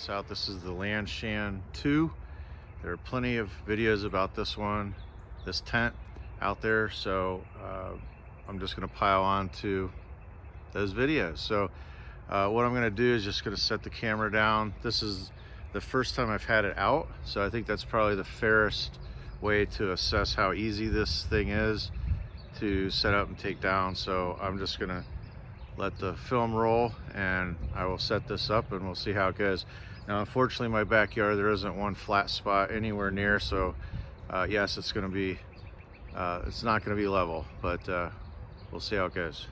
this out. This is the LANSHAN 2. There are plenty of videos about this one, this tent out there, so I'm just going to pile on to those videos. So what I'm going to do is just going to set the camera down. This is the first time I've had it out, so I think that's probably the fairest way to assess how easy this thing is to set up and take down. So I'm just going to let the film roll and I will set this up and we'll see how it goes. Now, unfortunately, in my backyard there isn't one flat spot anywhere near, so yes, it's going to be it's not going to be level, but we'll see how it goes.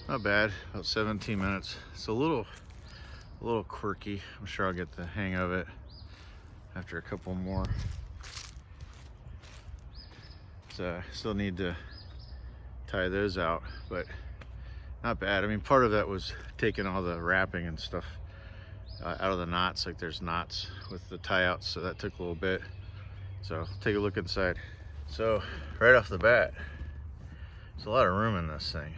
Not bad, about 17 minutes. It's a little quirky. I'm sure I'll get the hang of it after a couple more. So still need to tie those out, but not bad. I mean, part of that was taking all the wrapping and stuff out of the knots. Like there's knots with the tie outs, so that took a little bit. So take a look inside. So right off the bat, there's a lot of room in this thing.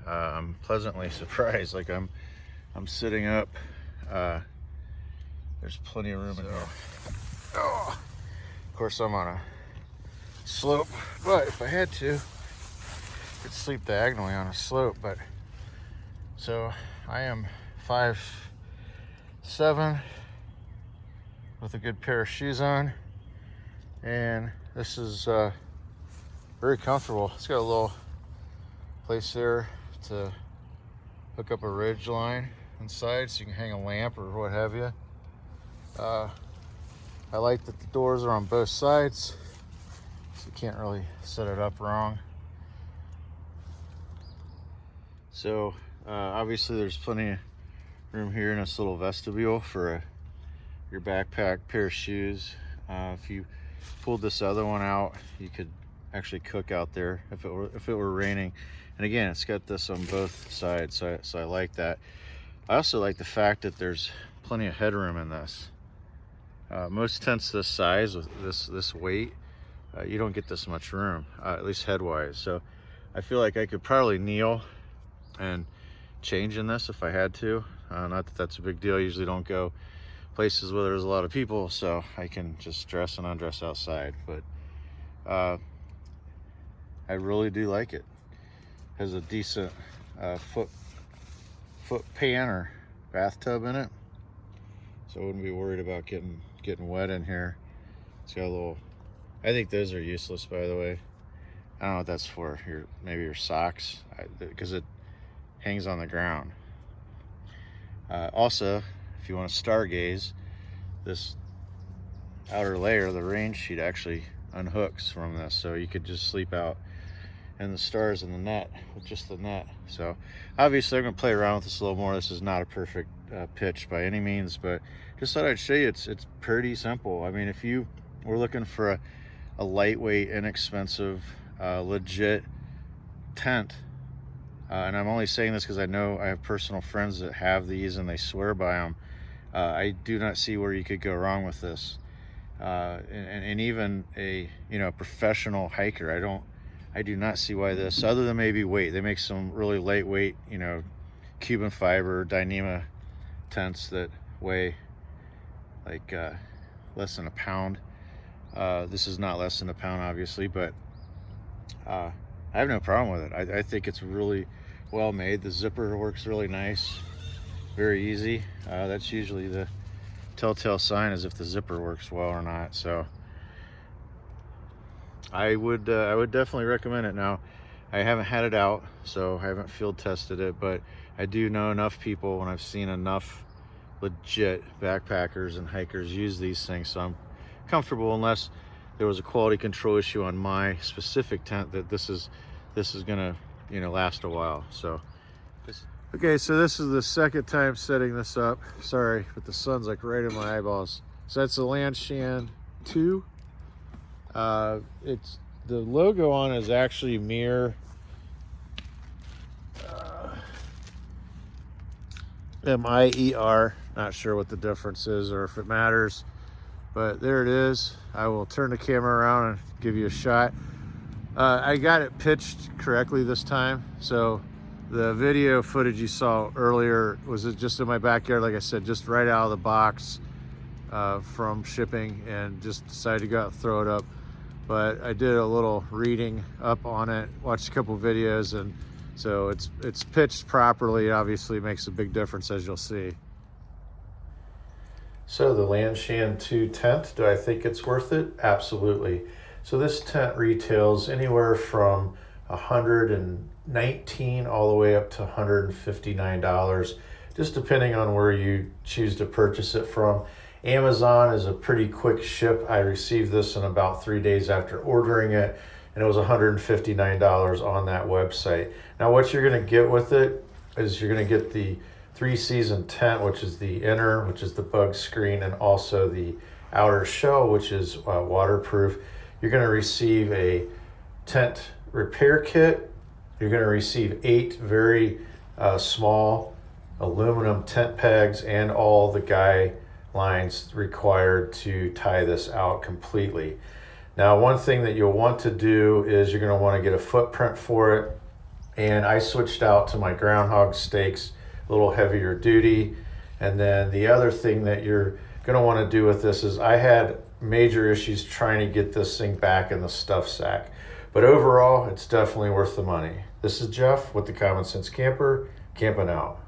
I'm pleasantly surprised. Like I'm sitting up. There's plenty of room in here. Oh, of course I'm on a slope, but if I had to, I could sleep diagonally on a slope. But so I am 5'7" with a good pair of shoes on, and this is very comfortable. It's got a little place there to hook up a ridge line inside so you can hang a lamp or what have you. I like that the doors are on both sides, so you can't really set it up wrong. So obviously there's plenty of room here in this little vestibule for your backpack, pair of shoes. If you pulled this other one out, you could actually cook out there if it were raining. And again, it's got this on both sides, so I like that. I also like the fact that there's plenty of headroom in this. Most tents this size with this weight, you don't get this much room, at least headwise. So I feel like I could probably kneel and change in this if I had to. Not that that's a big deal. I usually don't go places where there's a lot of people, so I can just dress and undress outside. But I really do like it. Has a decent foot pan or bathtub in it, so I wouldn't be worried about getting wet in here. It's got a little, I think those are useless, by the way. I don't know what that's for. Maybe your socks, because it hangs on the ground. Also, if you want to stargaze, this outer layer, the rain sheet, actually unhooks from this, so you could just sleep out and the stars in the net with just the net. So obviously I'm gonna play around with this a little more. This is not a perfect pitch by any means, but just thought I'd show you it's pretty simple. I mean, if you were looking for a lightweight, inexpensive, legit tent, and I'm only saying this because I know I have personal friends that have these and they swear by them, I do not see where you could go wrong with this. And even a professional hiker, I do not see why this, other than maybe weight. They make some really lightweight, Cuban fiber Dyneema tents that weigh like less than a pound. This is not less than a pound, obviously, but I have no problem with it. I think it's really well made. The zipper works really nice, very easy. That's usually the telltale sign, is if the zipper works well or not. So I would definitely recommend it. Now, I haven't had it out, so I haven't field tested it, but I do know enough people, and I've seen enough legit backpackers and hikers use these things, so I'm comfortable, unless there was a quality control issue on my specific tent, that this is gonna, you know, last a while. So okay, so this is the second time setting this up. Sorry, but the sun's like right in my eyeballs. So that's the LANSHAN 2. It's, the logo on it is actually MIER. MIER. Not sure what the difference is or if it matters, but there it is. I will turn the camera around and give you a shot. I got it pitched correctly this time. So the video footage you saw earlier was just in my backyard, like I said, just right out of the box from shipping, and just decided to go out and throw it up. But I did a little reading up on it, watched a couple videos, and so it's pitched properly. It obviously makes a big difference, as you'll see. So the LANSHAN 2 tent, do I think it's worth it? Absolutely. So this tent retails anywhere from $119 all the way up to $159, just depending on where you choose to purchase it from. Amazon is a pretty quick ship. I received this in about 3 days after ordering it, and it was $159 on that website. Now what you're gonna get with it is you're gonna get the 3-season tent, which is the inner, which is the bug screen, and also the outer shell, which is waterproof. You're gonna receive a tent repair kit. You're gonna receive 8 very small aluminum tent pegs and all the guy lines required to tie this out completely. Now, one thing that you'll want to do is you're going to want to get a footprint for it, and I switched out to my groundhog stakes, a little heavier duty. And then the other thing that you're going to want to do with this is, I had major issues trying to get this thing back in the stuff sack, but overall it's definitely worth the money. This is Jeff with the Common Sense Camper, camping out.